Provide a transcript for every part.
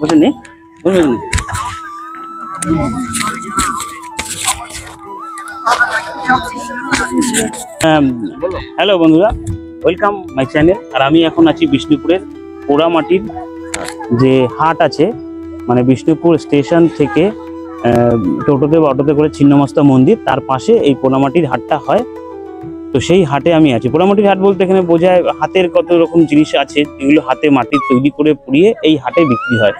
বুঝলেন হ্যালো বন্ধুরা, welcome my channel. আর আমি এখন আছি বিষ্ণুপুরের পোড়ামাটির যে হাট আছে, মানে বিষ্ণুপুর স্টেশন থেকে টোটোতে বা অটোতে করে ছিন্নমস্তা মন্দির, তার পাশে এই পোড়ামাটির হাটটা হয়। তো সেই হাটে আমি আছি। পোড়ামাটির হাট বলতে এখানে বোঝায় হাতের কত রকম জিনিস আছে, যেগুলো হাতে মাটির তৈরি করে পুড়িয়ে এই হাটে বিক্রি হয়।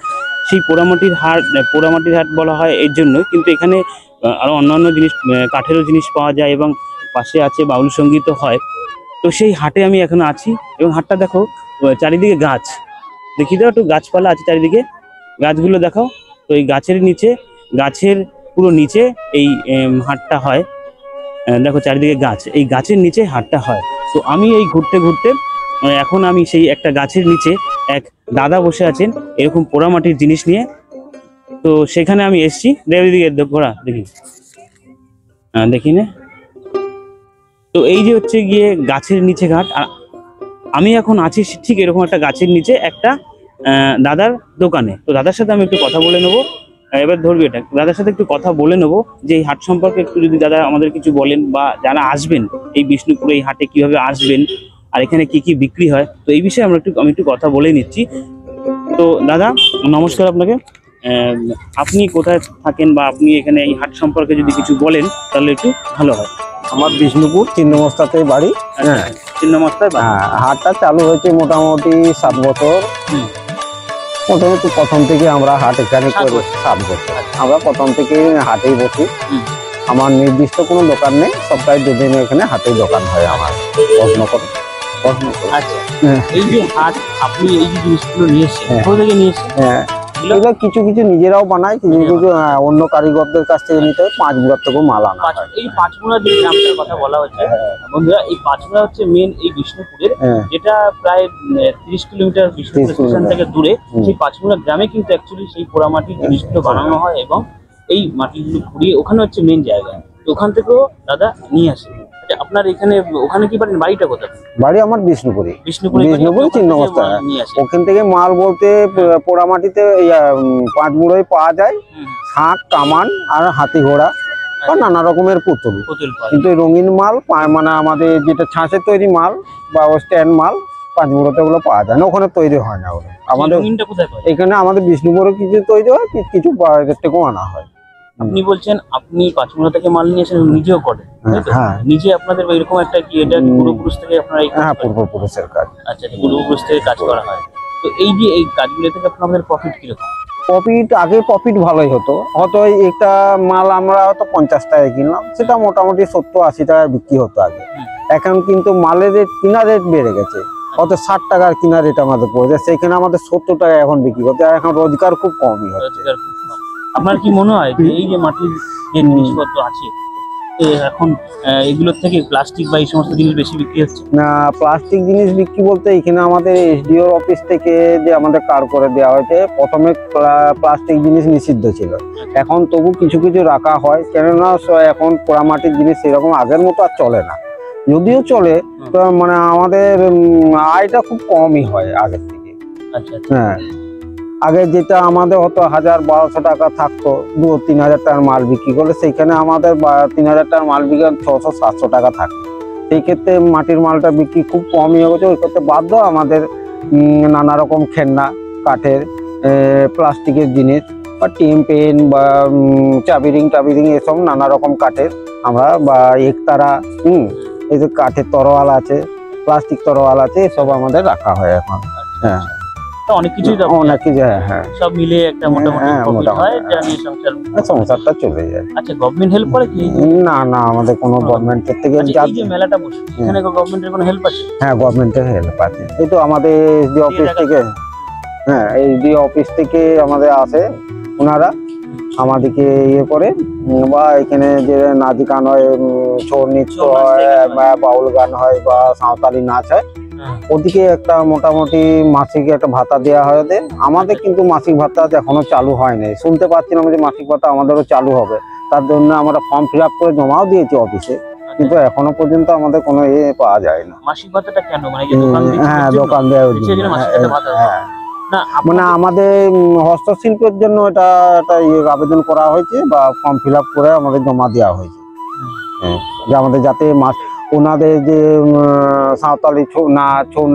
সেই পোড়ামাটির হাট বলা হয় এর জন্যই, কিন্তু এখানে আরো অন্যান্য জিনিস, কাঠেরও জিনিস পাওয়া যায় এবং পাশে আছে বাউল সঙ্গীতও হয়। তো সেই হাটে আমি এখন আছি এবং হাটটা দেখো, চারিদিকে গাছ, দেখি দাও একটু, গাছপালা আছে চারিদিকে, গাছগুলো দেখো। তো এই গাছের পুরো নিচে এই হাটটা হয়। দেখো চারিদিকে গাছ, এই গাছের নিচে হাটটা হয়। তো আমি এই ঘুরতে ঘুরতে এখন আমি সেই একটা গাছের নিচে এক দাদা বসে আছেন এরকম পোড়ামাটির জিনিস নিয়ে। তো সেখানে আমি এসছি, ঘোরা দেখি, দেখি না। তো এই যে হচ্ছে গিয়ে গাছের নিচে ঘাট, আর আমি এখন আছি ঠিক এরকম একটা গাছের নিচে একটা দাদার দোকানে। তো দাদার সাথে আমি একটু কথা বলে নেবো। এবার ধরবি এটা, দাদার সাথে একটু কথা বলে নেবো যে এই হাট সম্পর্কে একটু যদি দাদা আমাদের কিছু বলেন, বা যারা আসবেন এই বিষ্ণুপুরে এই হাটে কিভাবে আসবেন আর এখানে কি কি বিক্রি হয়, তো এই বিষয়ে আমি একটু কথা বলে নিচ্ছি। তো দাদা নমস্কার আপনাকে। আপনি কোথায় থাকেন, বা আপনি এখানে এই হাট সম্পর্কে যদি কিছু বলেন তাহলে একটু ভালো হয়। আমার বিষ্ণুপুর ছিন্নমস্তাতে বাড়ি। হ্যাঁ, ছিন্নমস্তায় বাড়ি। হাটটা চালু হয়েছে মোটামুটি 7 বছর। মোটামুটি প্রথম থেকে আমরা হাট এখানে করি। 7 বছর আমরা প্রথম থেকে হাটেই বসি। আমার নির্দিষ্ট কোনো দোকান নেই, সপ্তাহে 2 দিন এখানে হাটেই দোকান হয় আমার। প্রশ্ন করো। আচ্ছা, এই যে হাট, আপনি এই যে জিনিসগুলো নিয়ে এসেছেন, কোথা থেকে নিয়ে এসেছেন? হ্যাঁ, এগুলো কিছু কিছু নিজেরাও বানায়, কিছু কিছু অন্য কারিগরদের কাছ থেকে নিতে হয়। 5 মুড়ার থেকেও মাল আনা হয়। এই 5 মুড়া যে গ্রামটার কথা বলা হচ্ছে বন্ধুরা, এই 5 মুড়া হচ্ছে মেন এই বিষ্ণুপুরের, যেটা প্রায় 30 কিলোমিটার বিষ্ণুপুর স্টেশন থেকে দূরে। সেই 5 মুড়া গ্রামে কিন্তু অ্যাকচুয়ালি সেই পোড়ামাটির জিনিসগুলো বানানো হয়, এবং এই মাটিগুলো পুড়িয়ে ওখানে হচ্ছে মেন জায়গা। তো ওখান থেকেও দাদা নিয়ে আসে। আচ্ছা, আপনার এখানে ওখানে কি পারেন, বাড়িটা কোথায়? বাড়ি আমার বিষ্ণুপুরি। বিষ্ণুপুর ছিন্নমস্তা। ওখান থেকে মাল বলতে পোড়ামাটিতে 5 মুড়োই পাওয়া যায়, শাঁখ, কামান আর হাতি ঘোড়া বা নানা রকমের পুতুল। কিন্তু রঙিন মাল মানে আমাদের যেটা ছাঁচের তৈরি মাল বা স্ট্যান্ড মাল 5 মুড়োতে ওগুলো পাওয়া যায় না, ওখানে তৈরি হয় না ওগুলো। আমাদের এখানে আমাদের বিষ্ণুপুরে কিছু তৈরি হয়, কিছু বাইরের থেকেও আনা হয়। আপনি বলছেন আপনি 5 মুড়া থেকে মাল নিয়ে এসে নিজেও করেন? হ্যাঁ, নিজে আপনাদের এরকম একটা কি, এটা পূর্বপুরুষ থেকে আপনারা? হ্যাঁ, পূর্বপুরুষের কাজ। আচ্ছা, পূর্বপুরুষ থেকে কাজ করা হয়। তো এই যে এই কাজগুলো থেকে আপনাদের প্রফিট কিরকম? আগে প্রফিট ভালোই হতো। হয়তো একটা মাল আমরা হয়তো 50 টাকায় কিনলাম, সেটা মোটামুটি 70-80 টাকায় বিক্রি হতো আগে। এখন কিন্তু মালের রেট, কিনা রেট বেড়ে গেছে। হয়তো 60 টাকার কিনা রেট আমাদের পড়েছে, সেখানে আমাদের 70 টাকা এখন বিক্রি করতে। এখন রোজগার খুব কমই হচ্ছে। আপনার কি মনে হয় যে এই যে মাটির যে জিনিসপত্র আছে এখন, এগুলোর থেকে প্লাস্টিক বা এই সমস্ত জিনিস বেশি বিক্রি হচ্ছে? না, প্লাস্টিক জিনিস বিক্রি বলতে এখানে আমাদের এসডিওর অফিস থেকে যে আমাদের কার্ড করে দেওয়া হয়েছে, প্রথমে প্লাস্টিক জিনিস নিষিদ্ধ ছিল, এখন তবু কিছু কিছু রাখা হয়। কেননা এখন পোড়ামাটির জিনিস সেরকম আগের মতো আর চলে না। যদিও চলে, তো মানে আমাদের আয়টা খুব কমই হয় আগের থেকে। হ্যাঁ, আগে যেটা আমাদের হতো 1000-1200 টাকা থাকতো, 2-3 হাজার টাকার মাল বিক্রি করলে, সেইখানে আমাদের 3000 টাকার মাল বিক্রি 600-700 টাকা থাকে। সেই ক্ষেত্রে মাটির মালটা বিক্রি খুব কমই হয়েছে। ওই করতে বাধ্য আমাদের নানা রকম খেলনা, কাঠের, প্লাস্টিকের জিনিস বা টিম পেন বা চাবিরিং এসব নানা রকম কাঠের আমরা, বা একতারা, এই যে কাঠের তরোয়াল আছে, প্লাস্টিক তরোয়াল আছে, এসব আমাদের রাখা হয় এখন। হ্যাঁ, অনেক কিছু, হ্যাঁ, সব মিলে একটা মোটামুটি হয়, যা নিয়ে সংসারটা চলে যায়। আচ্ছা, গভর্নমেন্ট হেল্প করে কি? না, আমাদের কোনো গভর্নমেন্টের থেকে। এই যে মেলাটা বসে, এখানে গভর্নমেন্টের কোনো হেল্প আছে? হ্যাঁ, গভর্নমেন্টের হেল্প আছে। এই তো আমাদের এসডি অফিস থেকে, হ্যাঁ, এসডি অফিস থেকে আমাদের আসে, ওনারা আমাদেরকে ইয়ে করে, বা এখানে যে নাচ গান হয়, ছৌ নৃত্য হয়, বাউল গান হয়, বা সাঁওতালি নাচ হয়, ওদিকে একটা মোটামুটি মাসিক একটা ভাতা দেওয়া হয় ওদের। আমাদের কিন্তু মাসিক ভাতা এখনো চালু হয়নি, শুনতে পাচ্ছিলাম যে মাসিক ভাতা আমাদেরও চালু হবে। তার জন্য আমরা ফর্ম ফিল আপ করে জমাও দিয়েছি অফিসে, কিন্তু এখনো পর্যন্ত আমাদের কোনো পাওয়া যায় না। মাসিক ভাতাটা কেন, মানে যে দোকান হ্যাঁ, দোকান দেওয়ার জন্য। না, মানে আমাদের হস্তশিল্পের জন্য এটা একটা আবেদন করা হয়েছে বা ফর্ম ফিল আপ করে আমাদের জমা দেওয়া হয়েছে। যে আমাদের যাতে ওনাদের যে সাঁওতালি ছৌ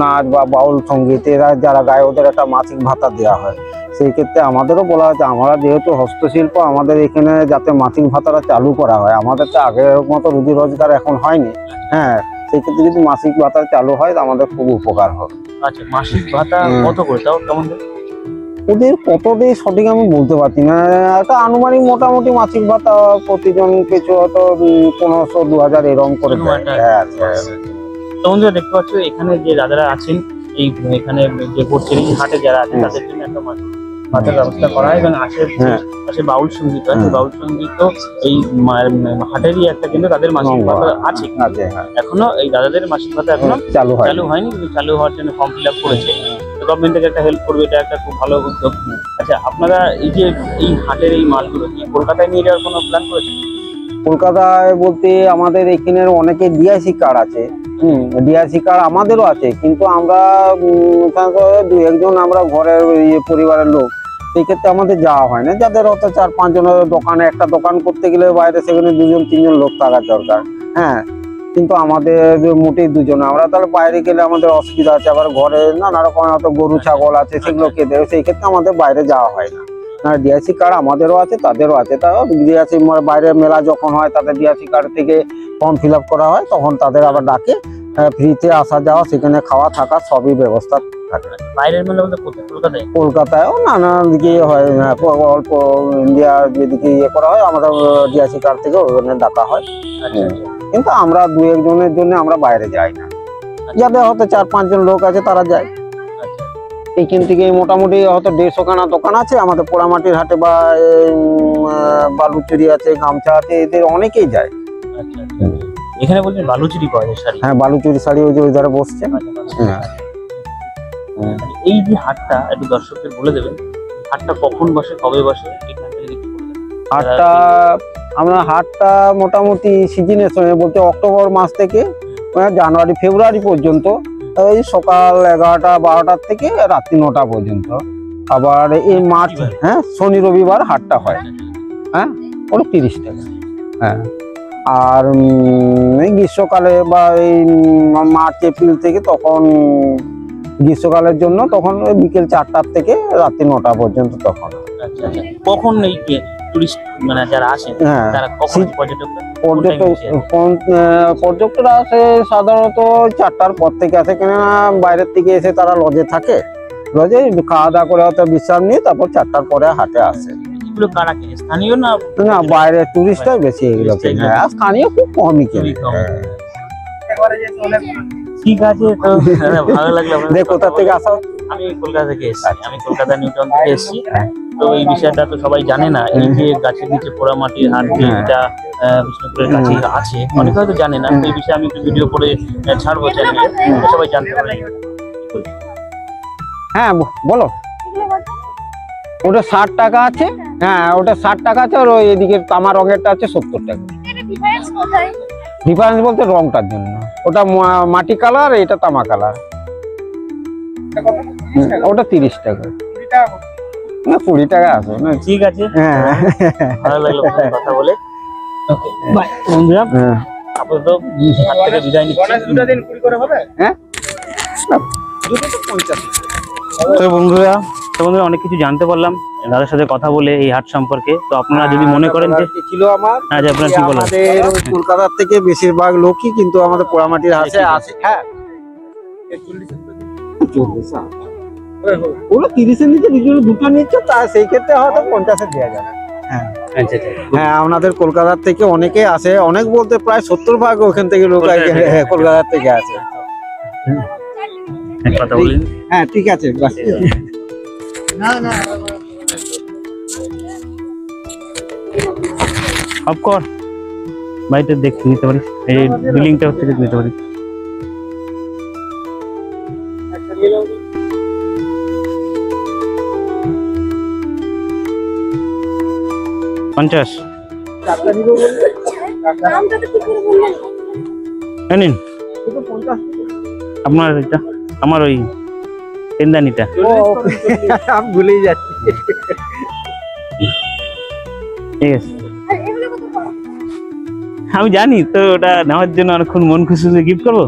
নাচ বা বাউল সঙ্গীত এরা যারা গায় ওদের একটা মাসিক ভাতা দেওয়া হয়। সেই ক্ষেত্রে আমাদেরও বলা হয়েছে আমরা যেহেতু হস্তশিল্প আমাদের এখানে যাতে মাসিক ভাতাটা চালু করা হয়। আমাদের তো আগের মতো রুজি রোজগার এখন হয়নি। হ্যাঁ, সেই ক্ষেত্রে যদি মাসিক ভাতা চালু হয় আমাদের খুব উপকার হবে। আচ্ছা, মাসিক ভাতা কত করে তাও কেমন? ওদের কত দিয়ে সঠিক আমি বলতে পারছি না, একটা আনুমানিক মোটামুটি মাসিক ভাতা প্রতিজন কিছু হয়তো 1500-2000 এরকম করে দেয়। তো বন্ধুরা দেখতে পাচ্ছ এখানে যে দাদারা আছেন, এই এখানে যে ঘুরছেন এই হাটে যারা আছেন তাদের জন্য একটা ভাতার ব্যবস্থা করা হয় এবং পাশে বাউল সঙ্গীত আছে। বাউল সঙ্গীত এই হাটেরই একটা, কিন্তু তাদের মাসিক ভাতা আছে, এখনো এই দাদাদের মাসিক ভাতা এখনো চালু হয়নি, কিন্তু চালু হওয়ার জন্য ফর্ম ফিল আপ করেছে। গভর্নমেন্ট থেকে একটা হেল্প করবে, এটা একটা খুব ভালো উদ্যোগ। আচ্ছা, আপনারা এই যে এই হাটের এই মালগুলো কি কলকাতায় নিয়ে যাওয়ার কোনো প্ল্যান করেছেন? কলকাতায় বলতে আমাদের এখানে অনেকে ডিআইসি কার্ড আছে। ডিআইসি কার্ড আমাদেরও আছে, কিন্তু আমরা 2-1 আমরা ঘরের পরিবারের লোক, সেই ক্ষেত্রে আমাদের যাওয়া হয় না। যাদের হয়তো 4-5 জনের দোকানে, একটা দোকান করতে গেলে বাইরে সেখানে 2-3 লোক থাকা দরকার। হ্যাঁ, কিন্তু আমাদের মোটেই 2 জন। আমরা তাহলে বাইরে গেলে আমাদের অসুবিধা আছে, আবার ঘরে নানা রকম হয়তো গরু ছাগল আছে, সেগুলো খেতে হবে, সেই ক্ষেত্রে আমাদের বাইরে যাওয়া হয় না। ডিআইসি কার্ড আমাদেরও আছে, তাদেরও আছে। তাও ডিআইসি বাইরে মেলা যখন হয় তাদের ডিআইসি কার্ড থেকে ফর্ম ফিল আপ করা হয়, তখন তাদের আবার ডাকে, ফ্রিতে আসা যাওয়া, সেখানে খাওয়া থাকা সবই ব্যবস্থা থাকে। বাইরের মেলা বলতে কলকাতায়? কলকাতায়ও নানান দিকে হয়, অল্প ইন্ডিয়ার যেদিকে করা হয় আমাদের ডিআইসি কার্ড থেকে ওখানে ডাকা হয়। কিন্তু আমরা 2-1 জনের জন্য আমরা বাইরে যাই না। যাদের হয়তো 4-5 জন লোক আছে তারা যায়। এইখান থেকে মোটামুটি হয়তো 150 খানা দোকান আছে আমাদের পোড়ামাটির হাটে, বা বালুচুরি আছে, গামছা আছে, এদের অনেকেই যায়। এখানে বলছেন বালুচুরি পাওয়া যায় শাড়ি? হ্যাঁ, বালুচুরি শাড়ি ওই যে ওই ধারে বসছে। এই যে হাটটা একটু দর্শকদের বলে দেবেন, হাটটা কখন বসে, কবে বসে? হাটটা হাটটা মোটামুটি সিজনের সময় বলতে অক্টোবর মাস থেকে জানুয়ারি ফেব্রুয়ারি পর্যন্ত, ওই সকাল 11টা-12টার থেকে রাত্রি 9টা পর্যন্ত। আবার এই মার্চ, হ্যাঁ, শনি রবিবার হাটটা হয়। হ্যাঁ, ওটা 30 টাকা। হ্যাঁ, আর এই গ্রীষ্মকালে বা এই মার্চ এপ্রিল থেকে, তখন গ্রীষ্মকালের জন্য তখন ওই বিকেল 4টার থেকে রাত্রি 9টা পর্যন্ত তখন। কখন এই টুরিস্ট মানে যারা আসে তারা কখন পর্যটকরা আসে সাধারণত 4টার পর থেকে আসে, কেননা বাইরের থেকে এসে তারা লজে থাকে, লজে খাওয়া দাওয়া করে হয়তো বিশ্রাম নিয়ে তারপর 4টার পরে হাটে আসে। স্থানীয় না বাইরের টুরিস্টরাই বেশি এগুলো কেনে, আর স্থানীয় খুব কমই কেনে। ঠিক আছে, তো ভালো লাগলো। কোথা থেকে আসা? আমি কলকাতা থেকে এসেছি, আমি কলকাতা নিউটাউন থেকে এসেছি। তো এই বিষয়টা তো সবাই জানে না, এই যে গাছের নিচে পোড়ামাটির হাট যেটা বিষ্ণুপুরের কাছে আছে, অনেকে হয়তো জানে না। এই বিষয়ে আমি একটু ভিডিও করে ছাড়বো চ্যানেলে, সবাই জানতে পারে। হ্যাঁ, বলো। ওটা 60 টাকা আছে। হ্যাঁ, ওটা 60 টাকা আছে, আর এদিকে তামা রঙেরটা আছে 70 টাকা। ডিফারেন্স বলতে রংটার জন্য, ওটা মাটি কালার, এটা তামা কালার। ওটা 30 টাকা। না, 20 টাকা আছে না। ঠিক আছে, হ্যাঁ, ভালো লাগলো কথা বলে। ওকে, বাই বন্ধুরা। আপাতত হাট থেকে বিদায় নিচ্ছি। হ্যাঁ, তো বন্ধুরা অনেক কিছু জানতে পারলাম দাদার সাথে কথা বলে এই হাট সম্পর্কে। তো আপনারা যদি মনে করেন যে ছিল আমার, হ্যাঁ, যে আপনারা কি বলেন, আমাদের কলকাতার থেকে বেশিরভাগ লোকই কিন্তু আমাদের পোড়ামাটির হাটে আসে। হ্যাঁ, 30-এর নিচে দুটো নিচ্ছে, তা সেই ক্ষেত্রে হয়তো 50-এ দেওয়া যাবে। হ্যাঁ, আপনাদের কলকাতার থেকে অনেকে আসে, অনেক বলতে প্রায় 70% ওখান থেকে লোক কলকাতার থেকে আসে। কথা বলেন। হ্যাঁ, ঠিক আছে। অফ কর, বাড়িতে দেখতে নিতে পারিস, এই বিলিংটা হচ্ছে নিতে পারিস। 50 এই নিন আপনার এটা, আমার ওই পেনদানিটা। আমি ভুলেই যাচ্ছি। ঠিক আছে, আমি জানি তো ওটা নেওয়ার জন্য অনেকক্ষণ মন খুশি গিফট করবো।